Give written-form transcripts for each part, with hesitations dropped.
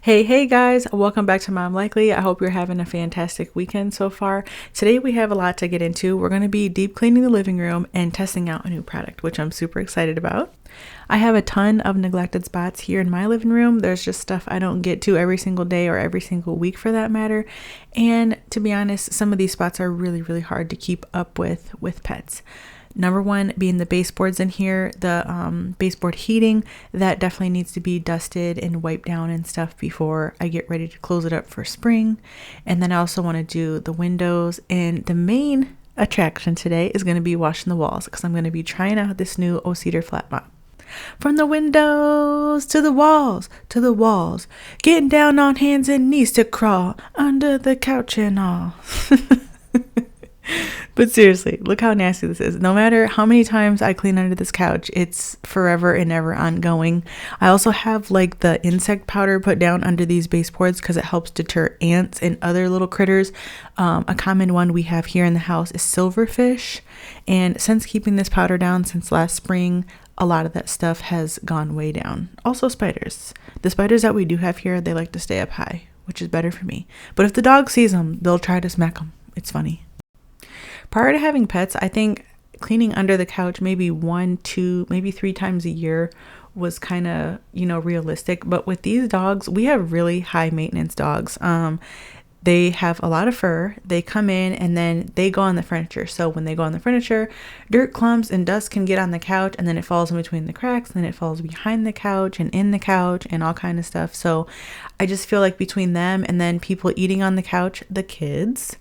Hey guys, welcome back to Mom Likely. I hope you're having a fantastic weekend so far. Today we have a lot to get into. We're going to be deep cleaning the living room and testing out a new product, which I'm super excited about. I have a ton of neglected spots here in my living room. There's just stuff I don't get to every single day or every single week for that matter. And to be honest, some of these spots are really hard to keep up with pets. Number one being the baseboards in here, the baseboard heating, that definitely needs to be dusted and wiped down and stuff before I get ready to close it up for spring. And then I also want to do the windows, and the main attraction today is going to be washing the walls because I'm going to be trying out this new Ocedar flat mop. From the windows to the walls, getting down on hands and knees to crawl under the couch and all. But seriously, look how nasty this is. No matter how many times I clean under this couch, it's forever and ever ongoing. I also have like the insect powder put down under these baseboards because it helps deter ants and other little critters. A common one we have here in the house is silverfish. And since keeping this powder down since last spring, a lot of that stuff has gone way down. Also spiders. The spiders that we do have here, they like to stay up high, which is better for me. But if the dog sees them, they'll try to smack them. It's funny. Prior to having pets, I think cleaning under the couch maybe 1, 2, maybe 3 times a year was kind of, realistic. But with these dogs, we have really high maintenance dogs. They have a lot of fur. They come in and then they go on the furniture. So when they go on the furniture, dirt, clumps, and dust can get on the couch, and then it falls in between the cracks, and then it falls behind the couch and in the couch and all kind of stuff. So I just feel like between them and then people eating on the couch, the kids,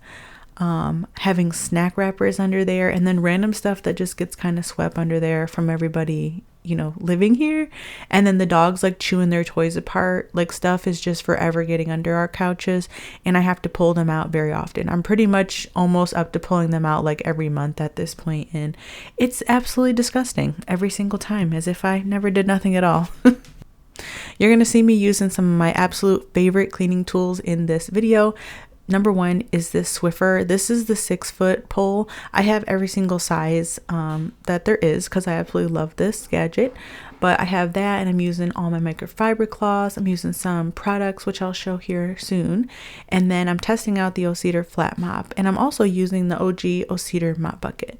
having snack wrappers under there, and then random stuff that just gets kind of swept under there from everybody, living here. And then the dogs like chewing their toys apart, like stuff is just forever getting under our couches, and I have to pull them out very often. I'm pretty much almost up to pulling them out like every month at this point, and it's absolutely disgusting every single time, as if I never did nothing at all. You're going to see me using some of my absolute favorite cleaning tools in this video. Number one is this Swiffer. This is the 6-foot pole. I have every single size that there is because I absolutely love this gadget. But I have that, and I'm using all my microfiber cloths. I'm using some products, which I'll show here soon. And then I'm testing out the Ocedar flat mop. And I'm also using the OG Ocedar mop bucket.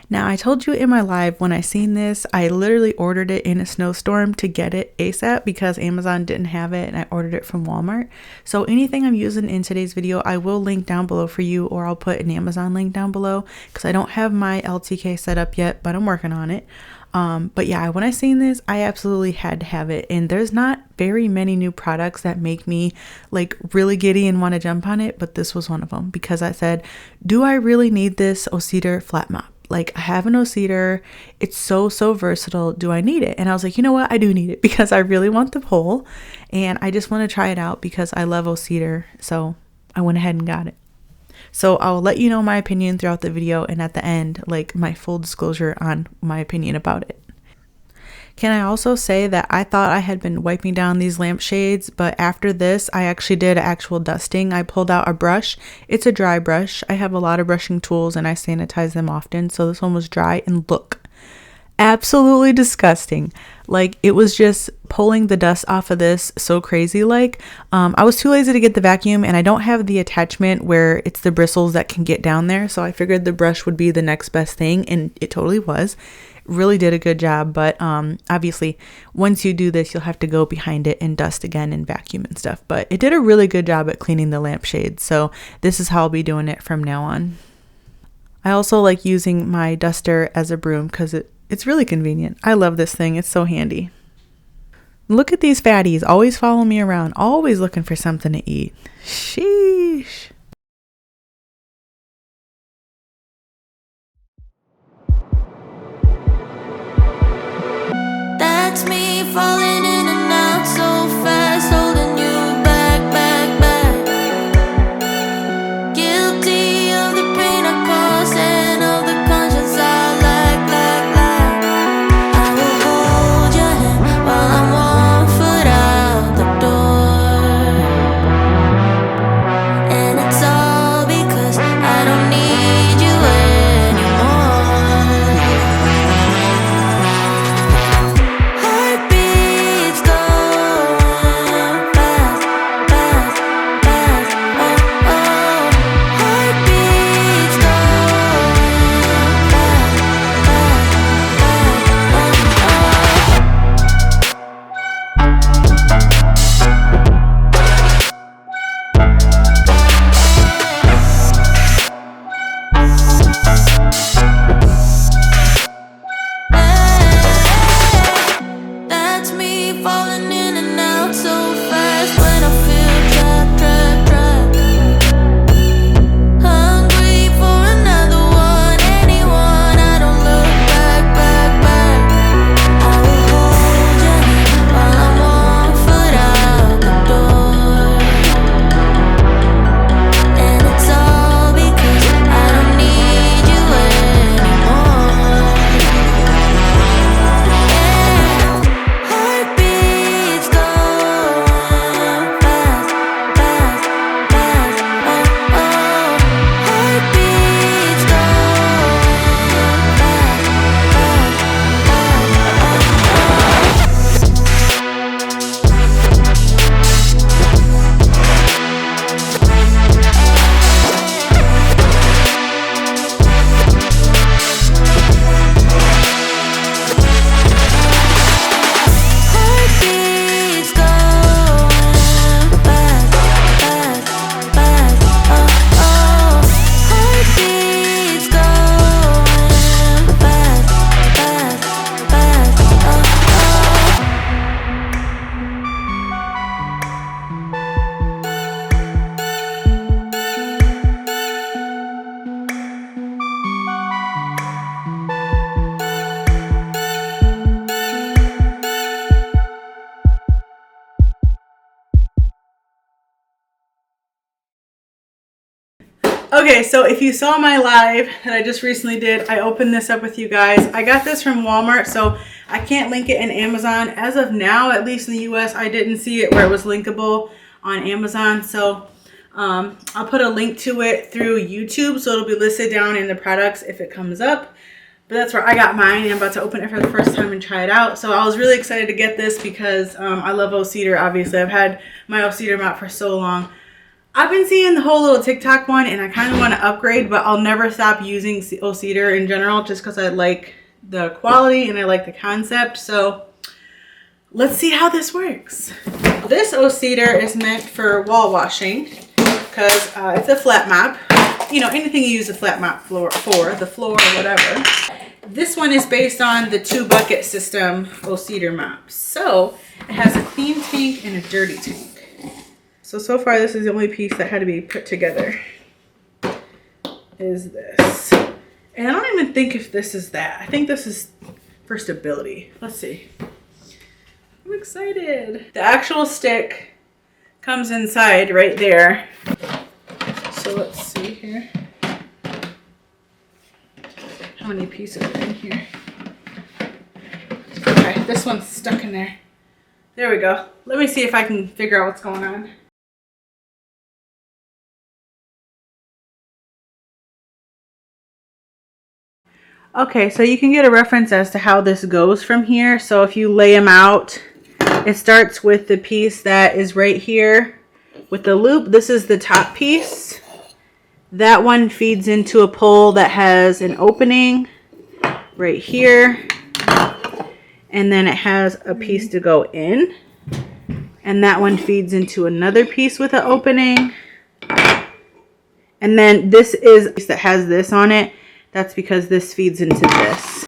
Now, I told you in my live when I seen this, I literally ordered it in a snowstorm to get it ASAP because Amazon didn't have it, and I ordered it from Walmart. So anything I'm using in today's video, I will link down below for you, or I'll put an Amazon link down below because I don't have my LTK set up yet, but I'm working on it. But yeah, when I seen this, I absolutely had to have it. And there's not very many new products that make me like really giddy and want to jump on it, but this was one of them because I said, do I really need this Ocedar flat mop? Like, I have an Ocedar. It's so versatile. Do I need it? And I was like, you know what? I do need it because I really want the pole, and I just want to try it out because I love Ocedar. So I went ahead and got it. So I'll let you know my opinion throughout the video, and at the end, like my full disclosure on my opinion about it. Can I also say that I thought I had been wiping down these lampshades, but after this, I actually did actual dusting. I pulled out a brush. It's a dry brush. I have a lot of brushing tools and I sanitize them often. So this one was dry, and look, absolutely disgusting. Like, it was just pulling the dust off of this so crazy. Like, I was too lazy to get the vacuum, and I don't have the attachment where it's the bristles that can get down there. So I figured the brush would be the next best thing, and it totally was. Really did a good job, but obviously once you do this, you'll have to go behind it and dust again and vacuum and stuff. But it did a really good job at cleaning the lampshades, so this is how I'll be doing it from now on. I also like using my duster as a broom because it's really convenient. I love this thing. It's so handy. Look at these fatties, always follow me around, always looking for something to eat. Sheesh. That's me falling in and out so fast, holding you back. Guilty of the pain I caused and of the conscience I lack. I will hold your hand while I'm 1 foot out the door, and it's all because I don't need you anymore. Heartbeat Okay, so if you saw my live that I just recently did, I opened this up with you guys. I got this from Walmart, so I can't link it in Amazon. As of now, at least in the US, I didn't see it where it was linkable on Amazon. So I'll put a link to it through YouTube, so it'll be listed down in the products if it comes up. But that's where I got mine, and I'm about to open it for the first time and try it out. So I was really excited to get this because I love Ocedar, obviously. I've had my Ocedar mop for so long. I've been seeing the whole little TikTok one, and I kind of want to upgrade, but I'll never stop using Ocedar in general just because I like the quality and I like the concept. So let's see how this works. This Ocedar is meant for wall washing because it's a flat mop. You know, anything you use a flat mop for, the floor or whatever. This one is based on the 2-bucket system Ocedar mop. So it has a clean tank and a dirty tank. So far this is the only piece that had to be put together, is this. And I don't even think if this is that. I think this is for stability. Let's see. I'm excited. The actual stick comes inside right there. So let's see here. How many pieces are in here? Okay, this one's stuck in there. There we go. Let me see if I can figure out what's going on. Okay, so you can get a reference as to how this goes from here. So if you lay them out, it starts with the piece that is right here with the loop. This is the top piece. That one feeds into a pole that has an opening right here. And then it has a piece to go in. And that one feeds into another piece with an opening. And then this is a piece that has this on it. That's because this feeds into this.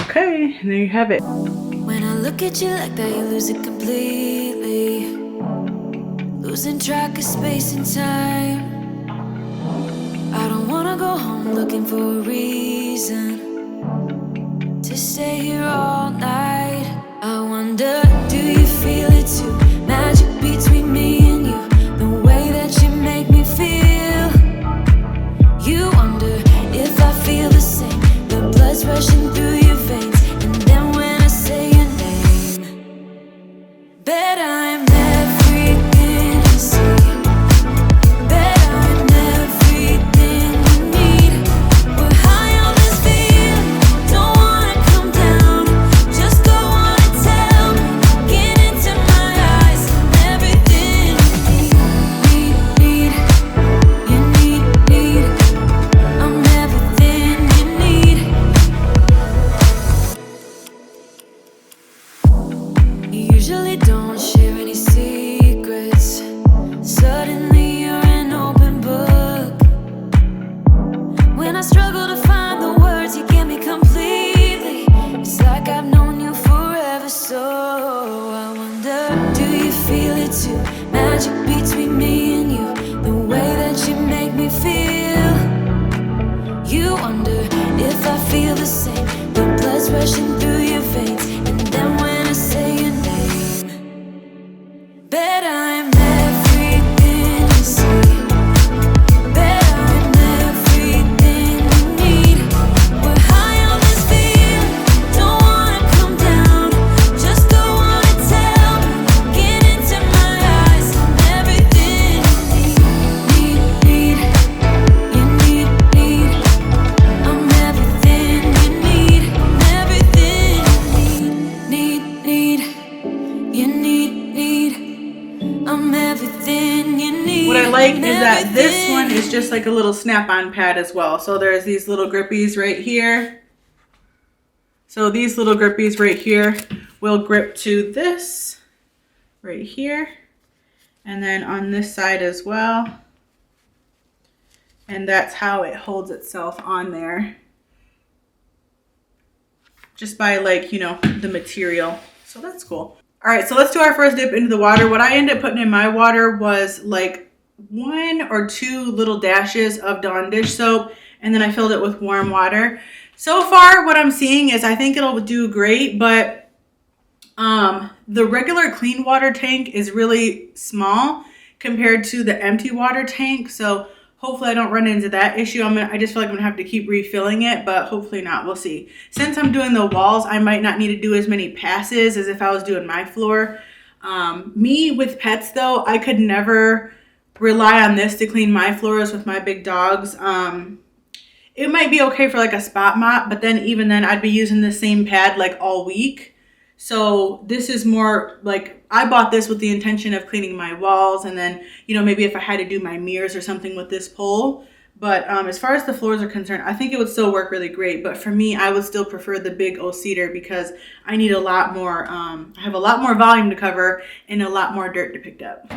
Okay, and there you have it. When I look at you like that, you lose it completely. Losing track of space and time. I don't wanna go home looking for a reason to stay here all night. I wonder, do you feel it too? Magic between me and you, the way that you make me feel. You wonder if I feel the same. The blood's rushing through your veins. And then when I say your name, bet I'm everything you see. Bet I'm everything you need. We're high on this feeling. Don't wanna come down. Just go on and tell me. Get into my eyes. I'm everything you need. You need. I'm everything you need. You usually don't share any secrets. Suddenly you're an open book. When I struggle to find the words, you get me completely. It's like I've known you forever. So I wonder, do you feel it too? Magic between me and you, the way that you make me feel. You wonder if I feel the same. The blood's rushing through your veins. And then when I say your name, bet I'm everything you see. Bet I'm everything you need. We're high on this feeling. Don't wanna come down. Just go on and tell me. Get into my eyes. I'm everything you need. You need. I'm everything you need. Everything you need. I'm everything you need. What I like is that this one is just like a little snap-on pad as well. So there's these little grippies right here. So these little grippies right here will grip to this right here. And then on this side as well. And that's how it holds itself on there. Just by like, you know, the material. So that's cool. All right, so let's do our first dip into the water. What I ended up putting in my water was like 1 or 2 little dashes of Dawn dish soap. And then I filled it with warm water. So far, what I'm seeing is I think it'll do great, but the regular clean water tank is really small. compared to the empty water tank. So hopefully I don't run into that issue. I just feel like I'm gonna have to keep refilling it, but hopefully not, we'll see. Since I'm doing the walls, I might not need to do as many passes as if I was doing my floor. Me with pets though, I could never rely on this to clean my floors with my big dogs. It might be okay for like a spot mop, but then even then I'd be using the same pad like all week. So this is more like, I bought this with the intention of cleaning my walls, and then, you know, maybe if I had to do my mirrors or something with this pole. But as far as the floors are concerned, I think it would still work really great. But for me, I would still prefer the big Ocedar because I need a lot more, I have a lot more volume to cover and a lot more dirt to pick up.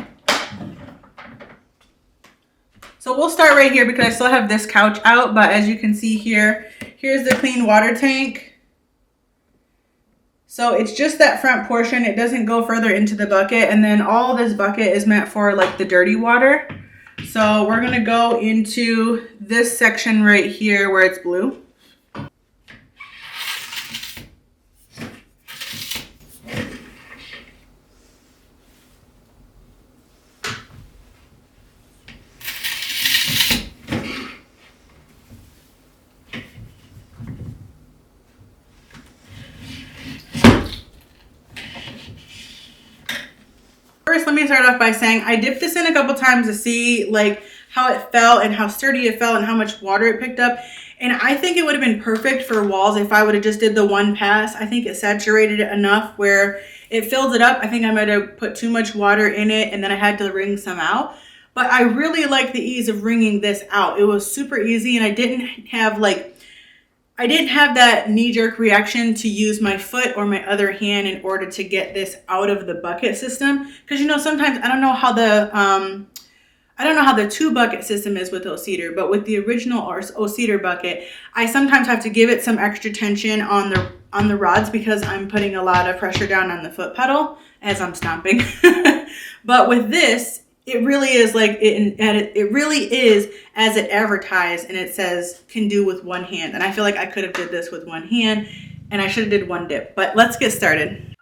So we'll start right here because I still have this couch out, but as you can see here, here's the clean water tank. So it's just that front portion. It doesn't go further into the bucket. And then all this bucket is meant for like the dirty water. So we're gonna go into this section right here where it's blue. First, let me start off by saying I dipped this in a couple times to see like how it felt and how sturdy it felt and how much water it picked up. And I think it would have been perfect for walls if I would have just did the one pass. I think it saturated it enough where it filled it up. I think I might have put too much water in it and then I had to wring some out. But I really like the ease of wringing this out. It was super easy, and I didn't have that knee-jerk reaction to use my foot or my other hand in order to get this out of the bucket system. Because, you know, sometimes I don't know how the two bucket system is with Ocedar, but with the original Ocedar bucket, I sometimes have to give it some extra tension on the rods because I'm putting a lot of pressure down on the foot pedal as I'm stomping. But with this, it really is like it really is as it advertised, and it says can do with one hand. And I feel like I could have did this with one hand, and I should have did one dip. But let's get started.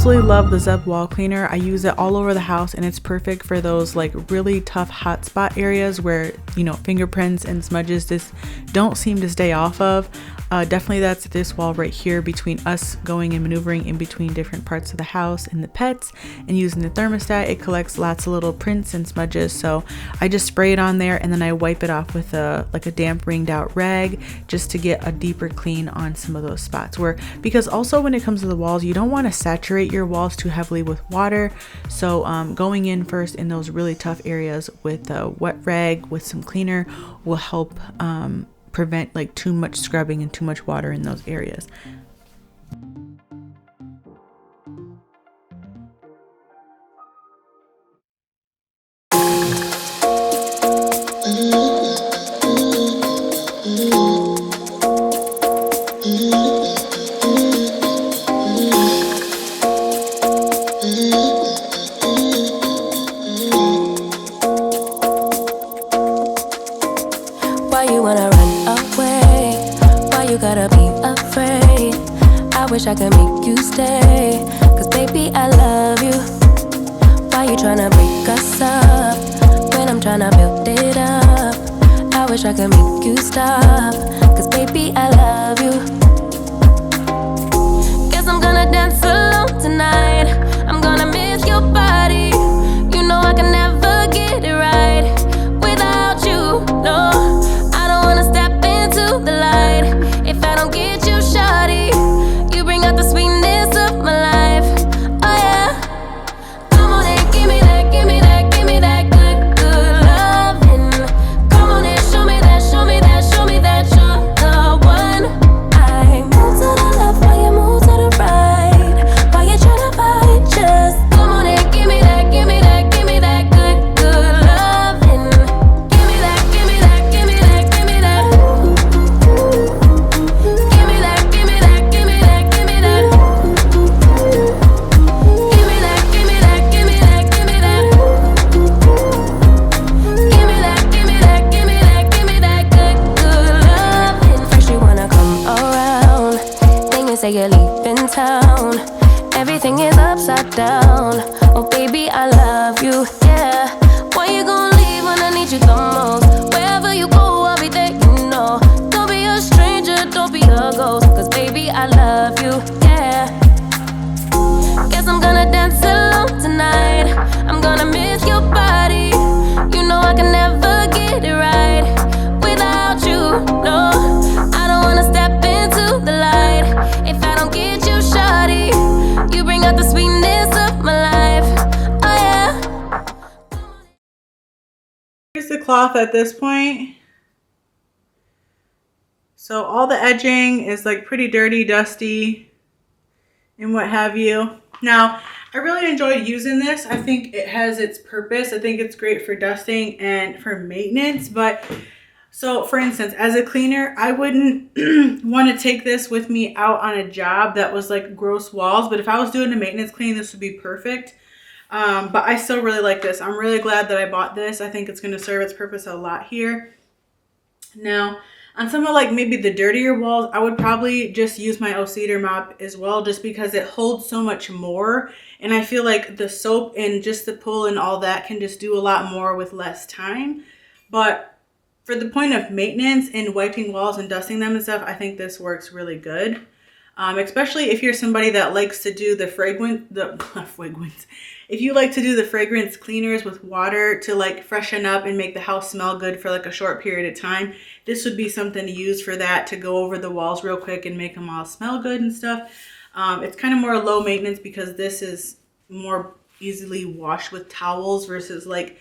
absolutely love the Zeb wall cleaner. I use it all over the house, and it's perfect for those like really tough hot spot areas where, you know, fingerprints and smudges just don't seem to stay off of. Definitely that's this wall right here between us going and maneuvering in between different parts of the house and the pets, and using the thermostat, it collects lots of little prints and smudges. So I just spray it on there and then I wipe it off with a damp wringed out rag just to get a deeper clean on some of those spots. Because also when it comes to the walls, you don't want to saturate your walls too heavily with water. So going in first in those really tough areas with a wet rag with some cleaner will help prevent like too much scrubbing and too much water in those areas. Why you wanna run away? Why you gotta be afraid? I wish I could make you stay, 'cause baby I love you. Why you tryna break us up when I'm tryna build it up? I wish I could make you stop, 'cause baby I love you. Guess I'm gonna dance alone tonight. I'm gonna miss your body. You know I can never get it right without you, no. I don't wanna step into the light if I don't get you, shawty. You bring out the sweetness of my life, oh yeah. Come on and give me that, give me that, give me that good, good loving. Come on and show me that, show me that, show me that you're the one. I move to the left while you move to the right. Why you tryna fight? Just come on and give me that, give me that, give me that good, good loving. Give me that, give me that, give me that, give me that. Give me that, give me that, give me that, give me that. Give me that, give me that, give me that, give me that. Give me that, give me that, give me that, give me that good, good loving. First you wanna come around, then you say you're leaving town. Everything is upside down. Oh baby, I love you, yeah. Why you gonna leave when I need you the most? Wherever you go, I'll be there, you know. Don't be a stranger, don't be a ghost, 'cause baby, I love you, yeah. Guess I'm gonna dance alone tonight. I'm gonna miss your body. You know I can never get it right without you, no. I don't wanna step into the light if I don't get you, shawty. You bring out the sweetness of my life, oh yeah. Here's the cloth at this point. So all the edging is like pretty dirty, dusty, and what have you. Now, I really enjoyed using this. I think it has its purpose. I think it's great for dusting and for maintenance. But so for instance, as a cleaner, I wouldn't want to take this with me out on a job that was like gross walls. But if I was doing a maintenance clean, this would be perfect. But I still really like this. I'm really glad that I bought this. I think it's going to serve its purpose a lot here. Now, on some of like maybe the dirtier walls, I would probably just use my Ocedar mop as well, just because it holds so much more. And I feel like the soap and just the pull and all that can just do a lot more with less time. But for the point of maintenance and wiping walls and dusting them and stuff, I think this works really good. Especially if you're somebody that likes to do the if you like to do the fragrance cleaners with water to like freshen up and make the house smell good for like a short period of time, this would be something to use for that, to go over the walls real quick and make them all smell good and stuff. It's kind of more low maintenance because this is more easily washed with towels versus like,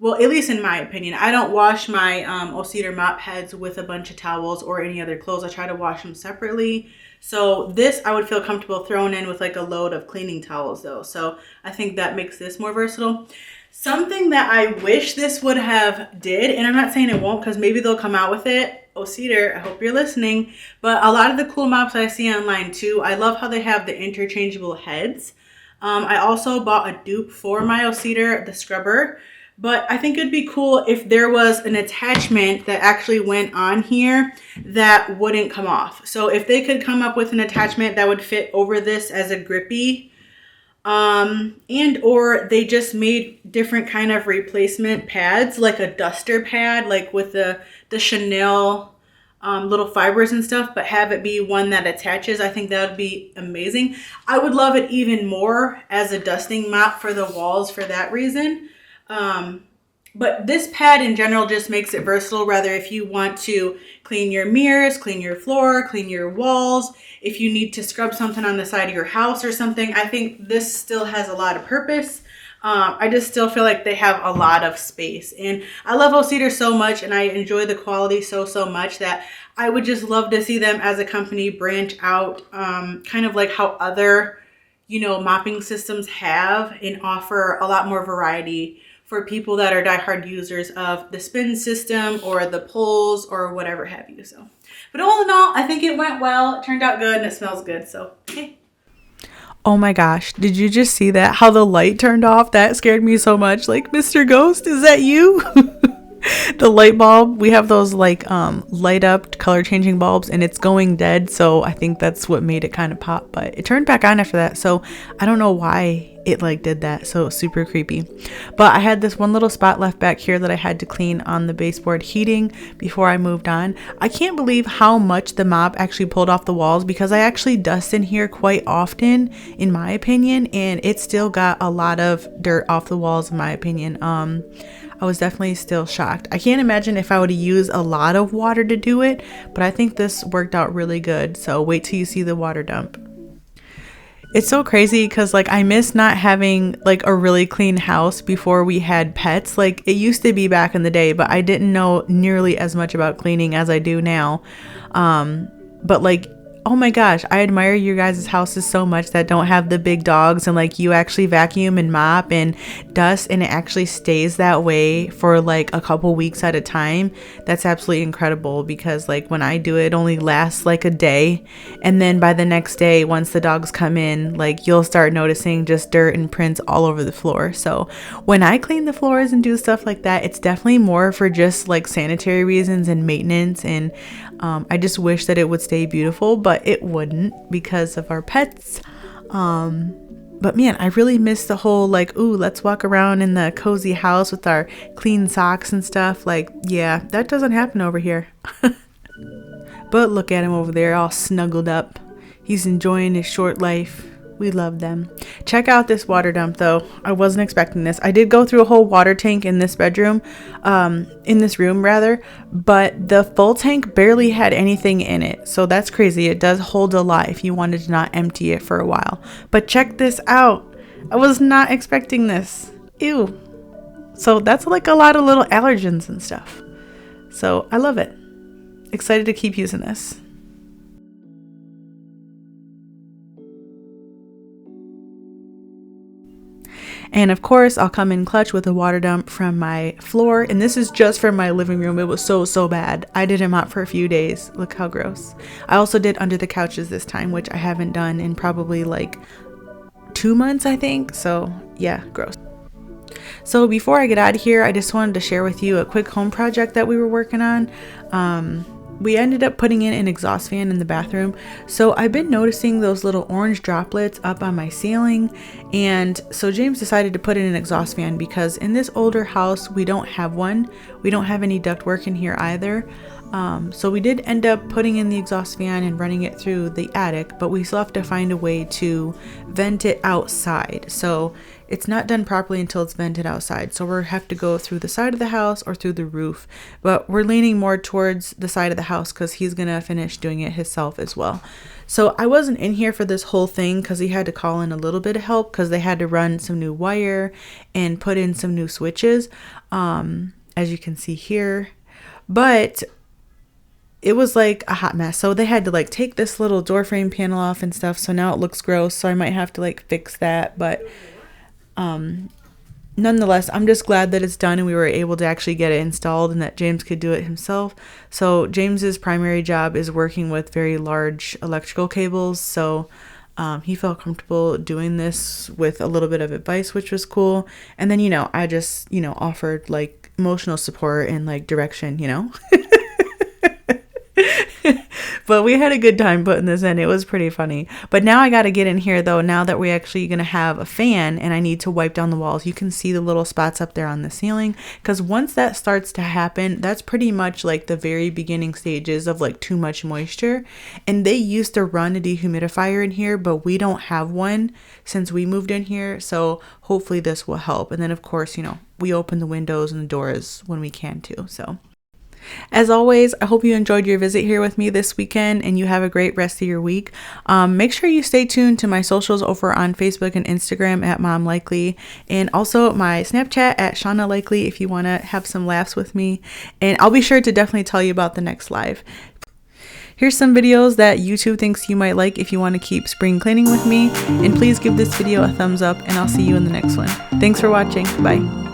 well, at least in my opinion, I don't wash my Ocedar mop heads with a bunch of towels or any other clothes. I try to wash them separately. So this I would feel comfortable throwing in with like a load of cleaning towels though. So I think that makes this more versatile. Something that I wish this would have did, and I'm not saying it won't because maybe they'll come out with it. Ocedar, I hope you're listening. But a lot of the cool mops I see online too, I love how they have the interchangeable heads. I also bought a dupe for my Ocedar, the scrubber. But I think it'd be cool if there was an attachment that actually went on here that wouldn't come off. So if they could come up with an attachment that would fit over this as a grippy, and or they just made different kind of replacement pads, like a duster pad, like with the Chanel little fibers and stuff, but have it be one that attaches. I think that would be amazing. I would love it even more as a dusting mop for the walls for that reason. But this pad in general just makes it versatile, whether if you want to clean your mirrors, clean your floor, clean your walls, if you need to scrub something on the side of your house or something. I think this still has a lot of purpose. I just still feel like they have a lot of space. And I love Ocedar so much, and I enjoy the quality so much that I would just love to see them as a company branch out, kind of like how other, mopping systems have, and offer a lot more variety for people that are diehard users of the spin system or the pulls or whatever have you. So, but all in all, I think it went well. It turned out good and it smells good. So, okay. Oh my gosh, did you just see that? How the light turned off? That scared me so much. Like, Mr. Ghost, is that you? The light bulb, we have those like light up color changing bulbs, and it's going dead, so I think that's what made it kind of pop, but it turned back on after that. So I don't know why it like did that. So super creepy. But I had this one little spot left back here that I had to clean on the baseboard heating before I moved on. I can't believe how much the mop actually pulled off the walls, because I actually dust in here quite often in my opinion, and it still got a lot of dirt off the walls in my opinion. I was definitely still shocked. I can't imagine if I would use a lot of water to do it, but I think this worked out really good. So wait till you see the water dump. It's so crazy because like I miss not having like a really clean house before we had pets. Like it used to be back in the day, but I didn't know nearly as much about cleaning as I do now. But like, oh my gosh, I admire your guys' houses so much that don't have the big dogs, and like you actually vacuum and mop and dust, and it actually stays that way for like a couple weeks at a time. That's absolutely incredible, because like when I do it, it only lasts like a day, and then by the next day, once the dogs come in, like you'll start noticing just dirt and prints all over the floor. So when I clean the floors and do stuff like that, it's definitely more for just like sanitary reasons and maintenance, and I just wish that it would stay beautiful, but it wouldn't because of our pets. But man, I really miss the whole like, ooh, let's walk around in the cozy house with our clean socks and stuff. Like, yeah, that doesn't happen over here. But look at him over there all snuggled up. He's enjoying his short life. We love them. Check out this water dump though. I wasn't expecting this. I did go through a whole water tank in this bedroom, in this room rather, but the full tank barely had anything in it. So that's crazy. It does hold a lot if you wanted to not empty it for a while. But check this out. I was not expecting this. Ew. So that's like a lot of little allergens and stuff. So I love it. Excited to keep using this. And of course, I'll come in clutch with a water dump from my floor. And this is just from my living room. It was so bad. I didn't mop for a few days. Look how gross. I also did under the couches this time, which I haven't done in probably like 2 months, I think. So yeah, gross. So before I get out of here, I just wanted to share with you a quick home project that we were working on. We ended up putting in an exhaust fan in the bathroom. So I've been noticing those little orange droplets up on my ceiling. And so James decided to put in an exhaust fan because in this older house, we don't have one. We don't have any ductwork in here either. So we did end up putting in the exhaust fan and running it through the attic, but we still have to find a way to vent it outside. So it's not done properly until it's vented outside. So we'll have to go through the side of the house or through the roof, but we're leaning more towards the side of the house because he's going to finish doing it himself as well. So I wasn't in here for this whole thing because he had to call in a little bit of help because they had to run some new wire and put in some new switches, as you can see here. But it was like a hot mess. So they had to like take this little door frame panel off and stuff. So now it looks gross. So I might have to like fix that. But nonetheless, I'm just glad that it's done and we were able to actually get it installed and that James could do it himself. So James's primary job is working with very large electrical cables. So he felt comfortable doing this with a little bit of advice, which was cool. And then, I just, offered like emotional support and like direction, But we had a good time putting this in. It was pretty funny. But now I got to get in here though, now that we're actually going to have a fan and I need to wipe down the walls. You can see the little spots up there on the ceiling, because once that starts to happen, that's pretty much like the very beginning stages of like too much moisture. And they used to run a dehumidifier in here, but we don't have one since we moved in here. So hopefully this will help. And then of course, you know, we open the windows and the doors when we can too. So as always, I hope you enjoyed your visit here with me this weekend and you have a great rest of your week. Make sure you stay tuned to my socials over on Facebook and Instagram at Mom Likely, and also my Snapchat at Shauna Likely if you want to have some laughs with me. And I'll be sure to definitely tell you about the next live. Here's some videos that YouTube thinks you might like if you want to keep spring cleaning with me. And please give this video a thumbs up, and I'll see you in the next one. Thanks for watching. Bye.